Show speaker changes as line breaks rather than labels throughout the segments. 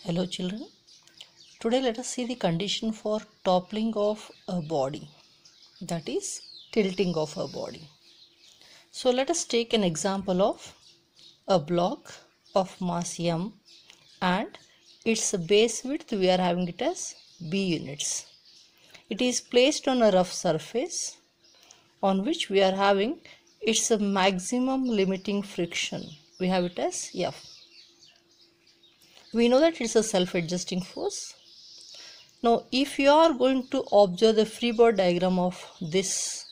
Hello children, today let us see the condition for toppling of a body, that is tilting of a body. So let us take an example of a block of mass m and its base width we are having it as b units. It is placed on a rough surface on which we are having its maximum limiting friction. We have it as F. We know that it's a self-adjusting force. Now, if you are going to observe the free body diagram of this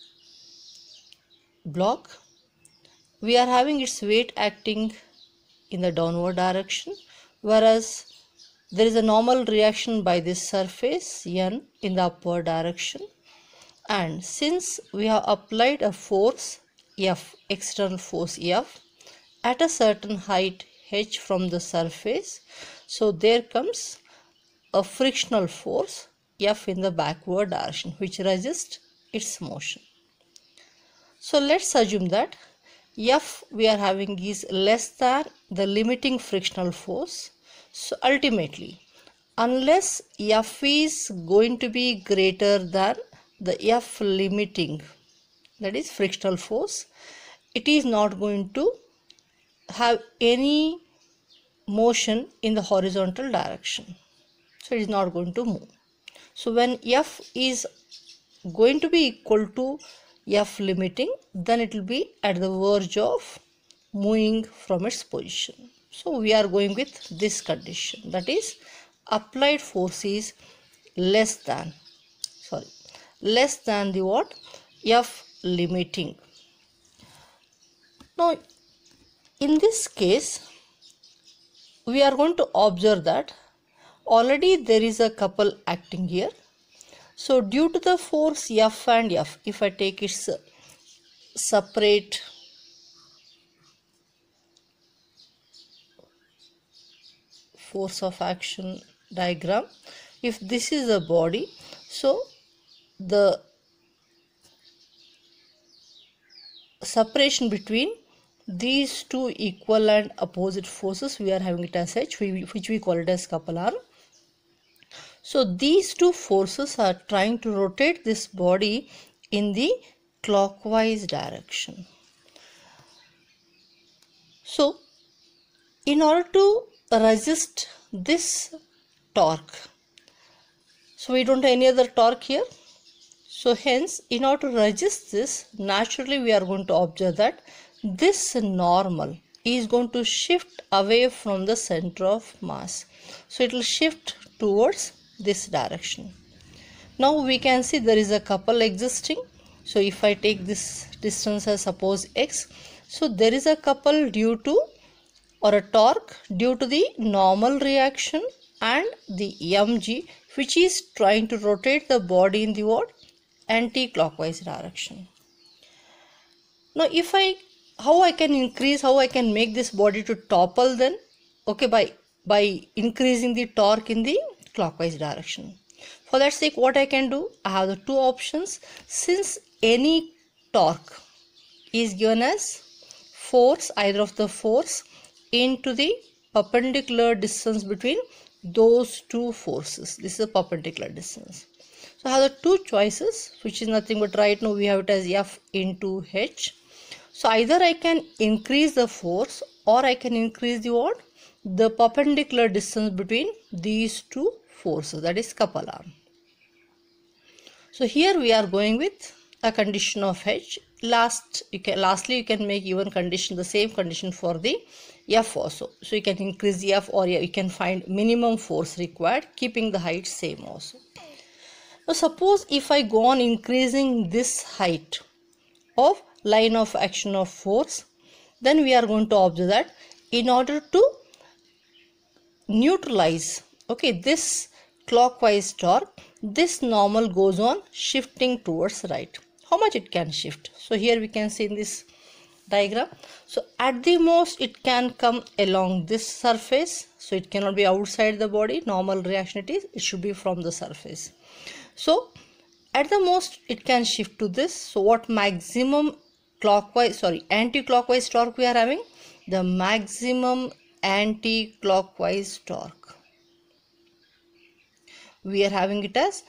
block, we are having its weight acting in the downward direction, whereas there is a normal reaction by this surface N in the upward direction. And since we have applied a force F, external force F, at a certain height h from the surface, so there comes a frictional force F in the backward direction which resists its motion. So let's assume that F we are having is less than the limiting frictional force. So ultimately, unless F is going to be greater than the F limiting, that is frictional force, it is not going to have any motion in the horizontal direction. So it is not going to move. So when F is going to be equal to F limiting, then it will be at the verge of moving from its position. So we are going with this condition, that is applied force is less than the what? F limiting. Now in this case we are going to observe that already there is a couple acting here. So due to the force F and F, if I take its separate force of action diagram, if this is a body, so the separation between these two equal and opposite forces, we are having it as H, which we call it as couple arm. So these two forces are trying to rotate this body in the clockwise direction. So in order to resist this torque, so we don't have any other torque here. So hence, in order to resist this, naturally we are going to observe that this normal is going to shift away from the center of mass. So it will shift towards this direction. Now we can see there is a couple existing. So if I take this distance as suppose x, so there is a couple due to or a torque due to the normal reaction and the mg, which is trying to rotate the body in the what? Anti-clockwise direction. Now if how I can make this body to topple then? Okay, by increasing the torque in the clockwise direction. For that sake, what I can do, I have the two options. Since any torque is given as force, either of the force into the perpendicular distance between those two forces. This is a perpendicular distance. So I have the two choices, which is nothing but right now we have it as F into H. So either I can increase the force or I can increase the what? The perpendicular distance between these two forces, that is couple arm. So here we are going with a condition of H. Lastly you can make even condition, the same condition for the F also. So you can increase the F or you can find minimum force required, keeping the height same also. Now suppose if I go on increasing this height of line of action of force, then we are going to observe that in order to neutralize this clockwise torque, this normal goes on shifting towards right. How much it can shift? So here we can see in this diagram. So at the most it can come along this surface, so it cannot be outside the body. Normal reaction it should be from the surface. So at the most it can shift to this. So what maximum anti-clockwise torque we are having? The maximum anti-clockwise torque. we are having it as,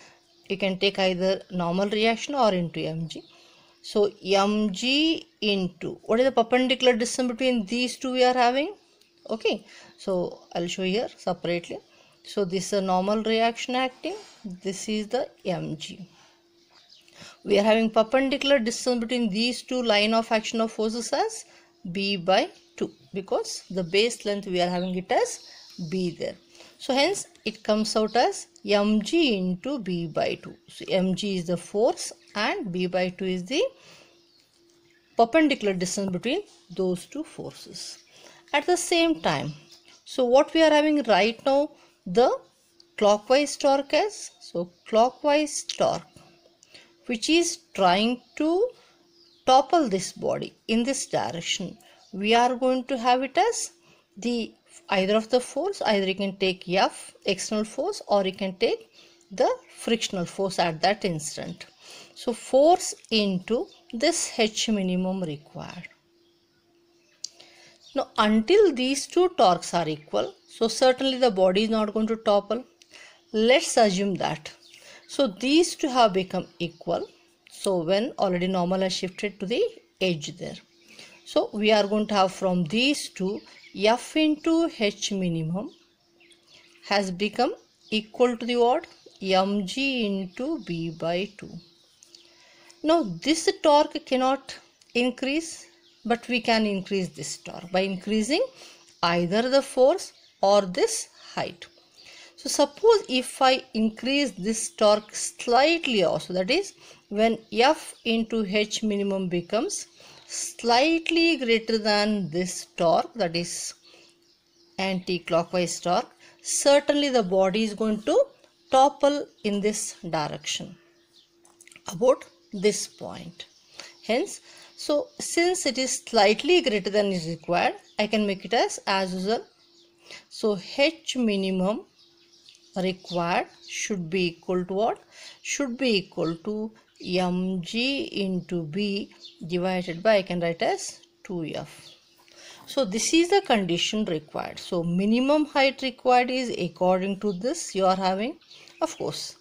you can take either normal reaction or into mg. So mg into, what is the perpendicular distance between these two we are having? Okay, so I'll show here separately. So this is a normal reaction acting, this is the mg. We are having perpendicular distance between these two line of action of forces as b by 2, because the base length we are having it as b there. So hence it comes out as mg into b by 2. So mg is the force and b by 2 is the perpendicular distance between those two forces. At the same time, so what we are having right now, the clockwise torque as, so clockwise torque which is trying to topple this body in this direction, we are going to have it as the either of the force, either you can take F external force or you can take the frictional force at that instant. So force into this H minimum required. Now until these two torques are equal, so certainly the body is not going to topple. Let's assume that. So these two have become equal. So when already normal has shifted to the edge there. So we are going to have from these two, F into H minimum has become equal to the what? Mg into B by 2. Now this torque cannot increase, but we can increase this torque by increasing either the force or this height. So suppose if I increase this torque slightly also, that is when F into H minimum becomes slightly greater than this torque, that is anti-clockwise torque, certainly the body is going to topple in this direction about this point. Hence, so since it is slightly greater than is required, I can make it as usual. So H minimum required should be equal to what? Should be equal to mg into b divided by, I can write as 2f. So this is the condition required. So minimum height required is according to this you are having, of course.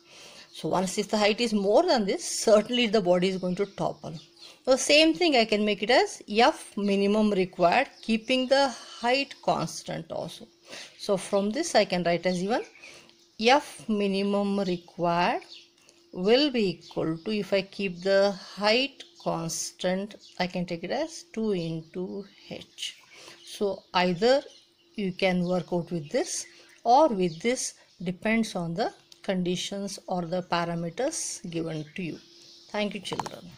So once if the height is more than this, certainly the body is going to topple. The same thing I can make it as F minimum required, keeping the height constant also. So from this I can write as even F minimum required will be equal to, if I keep the height constant, I can take it as 2 into H. So either you can work out with this or with this, depends on the conditions or the parameters given to you. Thank you, children.